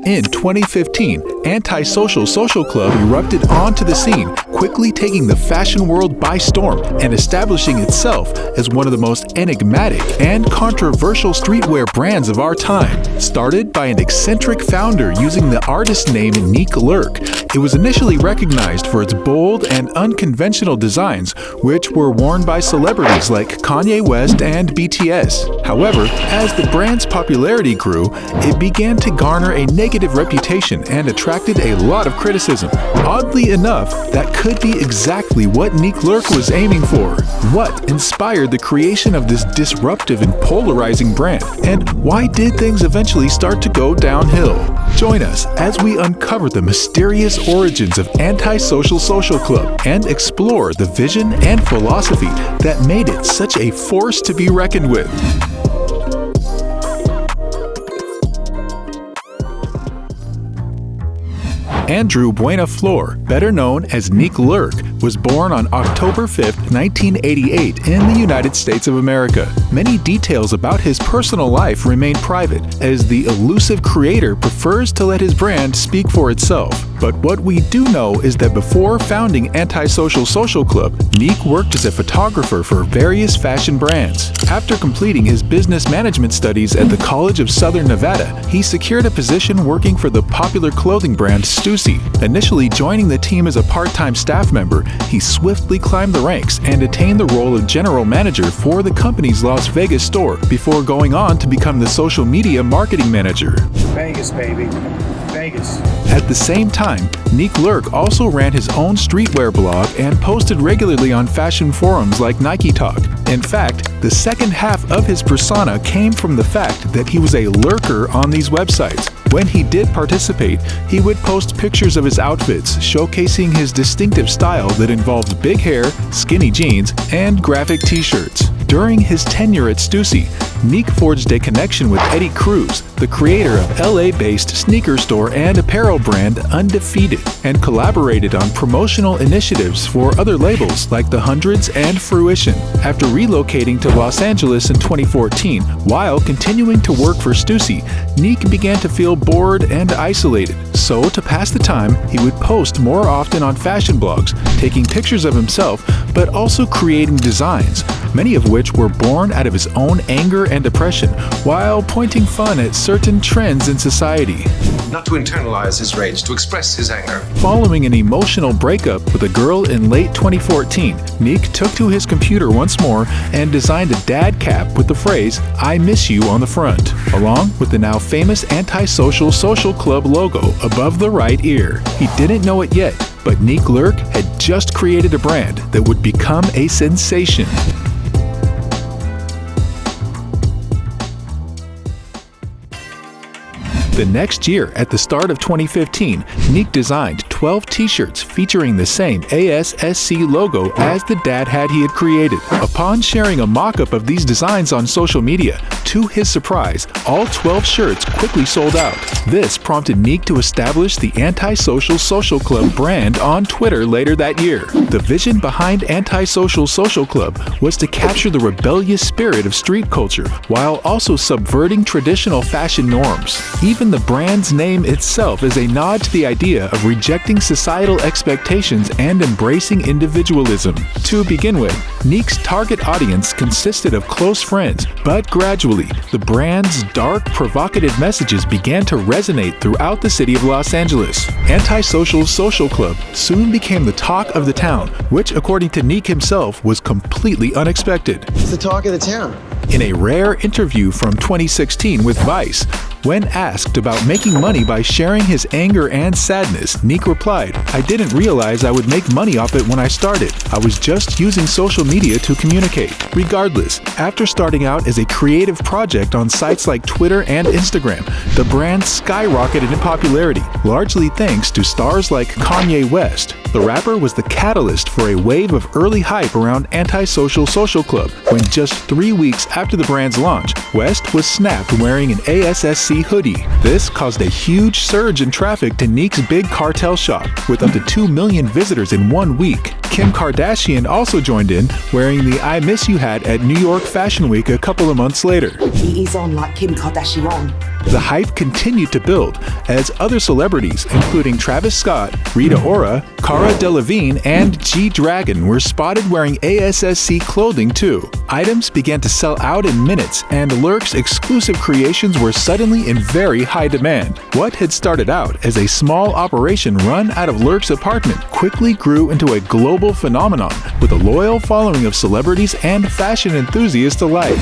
In 2015, Antisocial Social Club erupted onto the scene, quickly taking the fashion world by storm and establishing itself as one of the most enigmatic and controversial streetwear brands of our time. Started by an eccentric founder using the artist name Neek Lurk, it was initially recognized for its bold and unconventional designs, which were worn by celebrities like Kanye West and BTS. However, as the brand's popularity grew, it began to garner a negative reputation and attracted a lot of criticism. Oddly enough, that could be exactly what Neek Lurk was aiming for. What inspired the creation of this disruptive and polarizing brand? And why did things eventually start to go downhill? Join us as we uncover the mysterious origins of Antisocial Social Club and explore the vision and philosophy that made it such a force to be reckoned with. Andrew Buenaflor, better known as Neek Lurk, was born on October 5, 1988 in the United States of America. Many details about his personal life remain private, as the elusive creator prefers to let his brand speak for itself. But what we do know is that before founding Antisocial Social Club, Neek worked as a photographer for various fashion brands. After completing his business management studies at the College of Southern Nevada, he secured a position working for the popular clothing brand Stussy. Initially joining the team as a part-time staff member, he swiftly climbed the ranks and attained the role of general manager for the company's Las Vegas store before going on to become the social media marketing manager. Vegas, baby. Vegas. At the same time, Neek Lurk also ran his own streetwear blog and posted regularly on fashion forums like Nike Talk. In fact, the second half of his persona came from the fact that he was a lurker on these websites. When he did participate, he would post pictures of his outfits, showcasing his distinctive style that involved big hair, skinny jeans, and graphic t-shirts. During his tenure at Stussy, Neek forged a connection with Eddie Cruz, the creator of LA-based sneaker store and apparel brand Undefeated, and collaborated on promotional initiatives for other labels like The Hundreds and Fruition. After relocating to Los Angeles in 2014, while continuing to work for Stussy, Neek began to feel bored and isolated. So, to pass the time, he would post more often on fashion blogs, taking pictures of himself, but also creating designs, many of which were born out of his own anger and depression, while pointing fun at certain trends in society. Not to internalize his rage, to express his anger. Following an emotional breakup with a girl in late 2014, Neek took to his computer once more and designed a dad cap with the phrase, "I miss you" on the front, along with the now famous Antisocial Social Club logo above the right ear. He didn't know it yet, but Neek Lurk had just created a brand that would become a sensation. The next year, at the start of 2015, Neek designed 12 t-shirts featuring the same ASSC logo as the dad hat he had created. Upon sharing a mock-up of these designs on social media, to his surprise, all 12 shirts quickly sold out. This prompted Neek to establish the Antisocial Social Club brand on Twitter later that year. The vision behind Antisocial Social Club was to capture the rebellious spirit of street culture while also subverting traditional fashion norms. Even the brand's name itself is a nod to the idea of rejecting societal expectations and embracing individualism. To begin with, Neek's target audience consisted of close friends, but gradually, the brand's dark, provocative messages began to resonate throughout the city of Los Angeles. Antisocial Social Club soon became the talk of the town, which, according to Neek himself, was completely unexpected. It's the talk of the town. In a rare interview from 2016 with Vice, when asked about making money by sharing his anger and sadness, Neek replied, "I didn't realize I would make money off it when I started. I was just using social media to communicate." Regardless, after starting out as a creative project on sites like Twitter and Instagram, the brand skyrocketed in popularity, largely thanks to stars like Kanye West. The rapper was the catalyst for a wave of early hype around Antisocial Social Club, when just 3 weeks after the brand's launch, West was snapped wearing an ASSC hoodie. This caused a huge surge in traffic to Neek's big cartel shop, with up to 2 million visitors in 1 week. Kim Kardashian also joined in, wearing the I Miss You hat at New York Fashion Week a couple of months later. He is on like Kim Kardashian. The hype continued to build as other celebrities, including Travis Scott, Rita Ora, Cara Delevingne, and G-Dragon, were spotted wearing ASSC clothing too. Items began to sell out in minutes, and Lurk's exclusive creations were suddenly in very high demand. What had started out as a small operation run out of Lurk's apartment quickly grew into a global phenomenon with a loyal following of celebrities and fashion enthusiasts alike.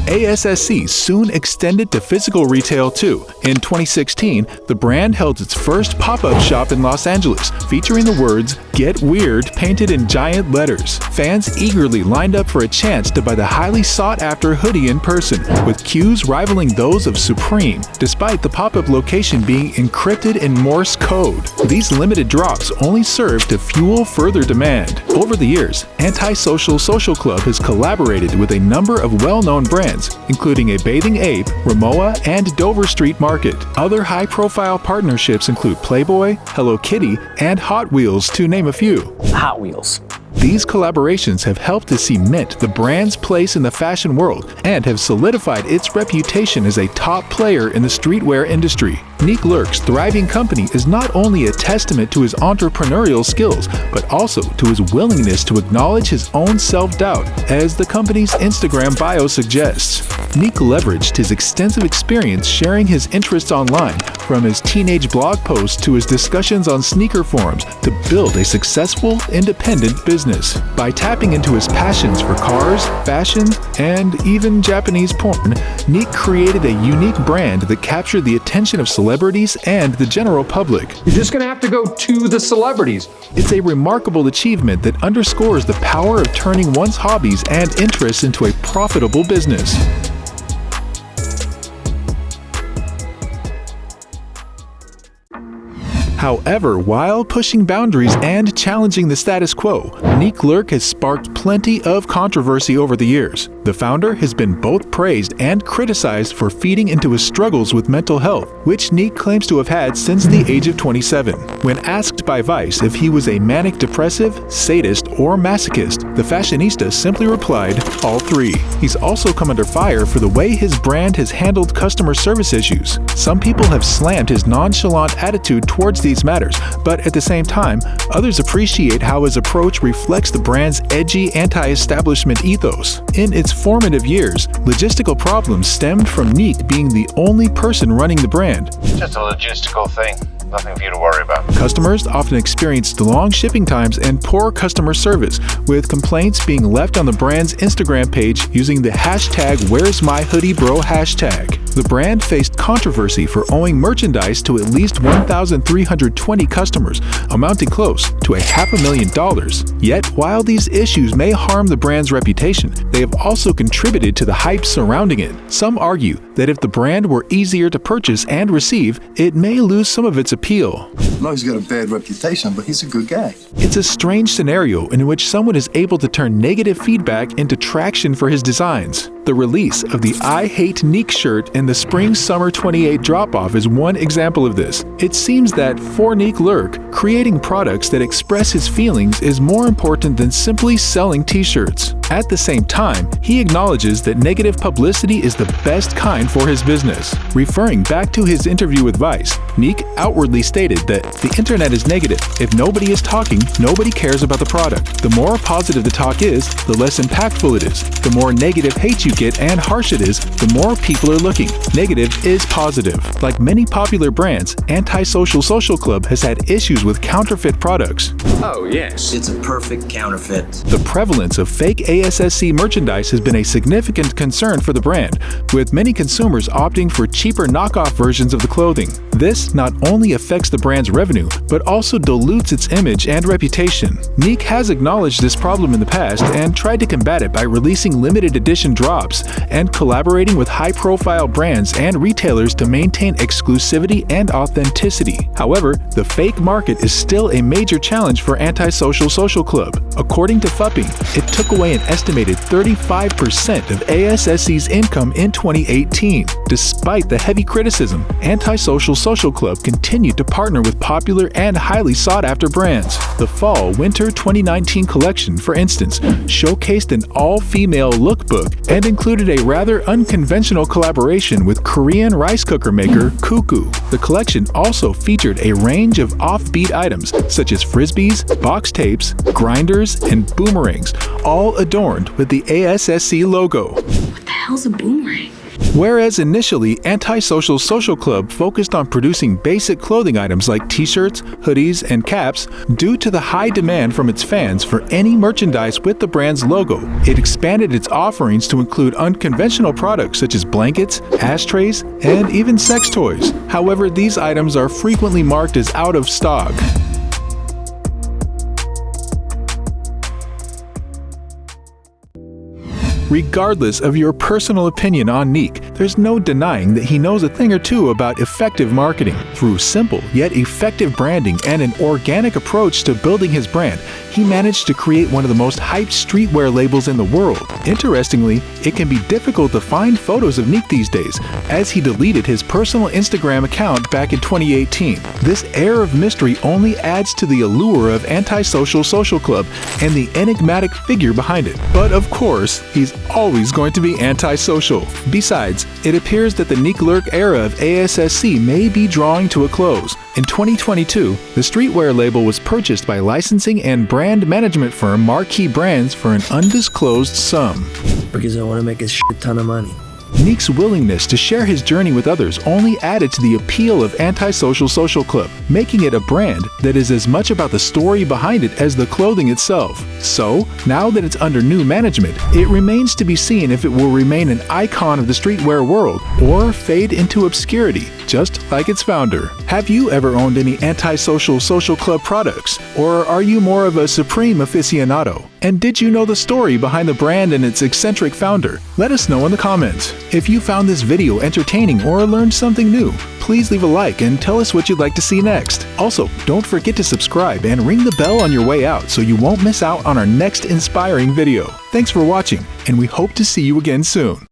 ASSC soon extended to physical retail too. In 2016, the brand held its first pop-up shop in Los Angeles, featuring the words "Get Weird" painted in giant letters. Fans eagerly lined up for a chance to buy the highly sought-after hoodie in person, with queues rivaling those of Supreme, despite the pop-up location being encrypted in Morse code. These limited drops only served to fuel further demand. Over the years, Antisocial Social Club has collaborated with a number of well-known brands, including a Bathing Ape, Ramoa, and Dover Street Market. Other high-profile partnerships include Playboy, Hello Kitty, and Hot Wheels, to name a few. Hot Wheels. These collaborations have helped to cement the brand's place in the fashion world and have solidified its reputation as a top player in the streetwear industry. Neek Lurk's thriving company is not only a testament to his entrepreneurial skills, but also to his willingness to acknowledge his own self-doubt, as the company's Instagram bio suggests. Neek leveraged his extensive experience sharing his interests online, from his teenage blog posts to his discussions on sneaker forums, to build a successful, independent business. By tapping into his passions for cars, fashion, and even Japanese porn, Neek created a unique brand that captured the attention of celebrities and the general public. You're just going to have to go to the celebrities. It's a remarkable achievement that underscores the power of turning one's hobbies and interests into a profitable business. However, while pushing boundaries and challenging the status quo, Neek Lurk has sparked plenty of controversy over the years. The founder has been both praised and criticized for feeding into his struggles with mental health, which Neek claims to have had since the age of 27. When asked by Vice if he was a manic depressive, sadist, or masochist, the fashionista simply replied, "All three." He's also come under fire for the way his brand has handled customer service issues. Some people have slammed his nonchalant attitude towards these matters, but at the same time, others appreciate how his approach reflects the brand's edgy anti-establishment ethos. In its formative years, logistical problems stemmed from Neek being the only person running the brand. Just a logistical thing. Nothing for you to worry about. Customers often experienced long shipping times and poor customer service, with complaints being left on the brand's Instagram page using the hashtag #Where'sMyHoodieBro hashtag. The brand faced controversy for owing merchandise to at least 1,320 customers, amounting close to $500,000. Yet, while these issues may harm the brand's reputation, they have also contributed to the hype surrounding it. Some argue that if the brand were easier to purchase and receive, it may lose some of its appeal. I know he's got a bad reputation, but he's a good guy. It's a strange scenario in which someone is able to turn negative feedback into traction for his designs. The release of the I Hate Neek shirt in the Spring-Summer 28 drop-off is one example of this. It seems that for Neek Lurk, creating products that express his feelings is more important than simply selling t-shirts. At the same time, he acknowledges that negative publicity is the best kind for his business. Referring back to his interview with Vice, Neek outwardly stated that the internet is negative. If nobody is talking, nobody cares about the product. The more positive the talk is, the less impactful it is. The more negative hate you get and harsh it is, the more people are looking. Negative is positive. Like many popular brands, Antisocial Social Club has had issues with counterfeit products. Oh, yes. It's a perfect counterfeit. The prevalence of fake ASSC merchandise has been a significant concern for the brand, with many consumers opting for cheaper knockoff versions of the clothing. This not only affects the brand's revenue, but also dilutes its image and reputation. Neek has acknowledged this problem in the past and tried to combat it by releasing limited edition drops and collaborating with high-profile brands and retailers to maintain exclusivity and authenticity. However, the fake market is still a major challenge for Antisocial Social Club. According to Fupping, it took away an estimated 35% of ASSC's income in 2018. Despite the heavy criticism, Antisocial Social Club continued to partner with popular and highly sought-after brands. The Fall/Winter 2019 collection, for instance, showcased an all-female lookbook and included a rather unconventional collaboration with Korean rice cooker maker Cuckoo. The collection also featured a range of offbeat items such as frisbees, box tapes, grinders, and boomerangs, all adorned with the ASSC logo. What the hell's a boomerang? Whereas initially, Antisocial Social Club focused on producing basic clothing items like t-shirts, hoodies, and caps, due to the high demand from its fans for any merchandise with the brand's logo, it expanded its offerings to include unconventional products such as blankets, ashtrays, and even sex toys. However, these items are frequently marked as out of stock. Regardless of your personal opinion on Neek, there's no denying that he knows a thing or two about effective marketing. Through simple yet effective branding and an organic approach to building his brand, he managed to create one of the most hyped streetwear labels in the world. Interestingly, it can be difficult to find photos of Neek these days, as he deleted his personal Instagram account back in 2018. This air of mystery only adds to the allure of Antisocial Social Club and the enigmatic figure behind it. But of course, he's always going to be antisocial. Besides, it appears that the Neek Lurk era of ASSC may be drawing to a close. In 2022, the streetwear label was purchased by licensing and brand management firm Marquee Brands for an undisclosed sum. Because I want to make a shit ton of money. Neek's willingness to share his journey with others only added to the appeal of Antisocial Social Club, making it a brand that is as much about the story behind it as the clothing itself. So, now that it's under new management, it remains to be seen if it will remain an icon of the streetwear world or fade into obscurity, just like its founder. Have you ever owned any Antisocial Social Club products? Or are you more of a supreme aficionado? And did you know the story behind the brand and its eccentric founder? Let us know in the comments. If you found this video entertaining or learned something new, please leave a like and tell us what you'd like to see next. Also, don't forget to subscribe and ring the bell on your way out so you won't miss out on our next inspiring video. Thanks for watching, and we hope to see you again soon.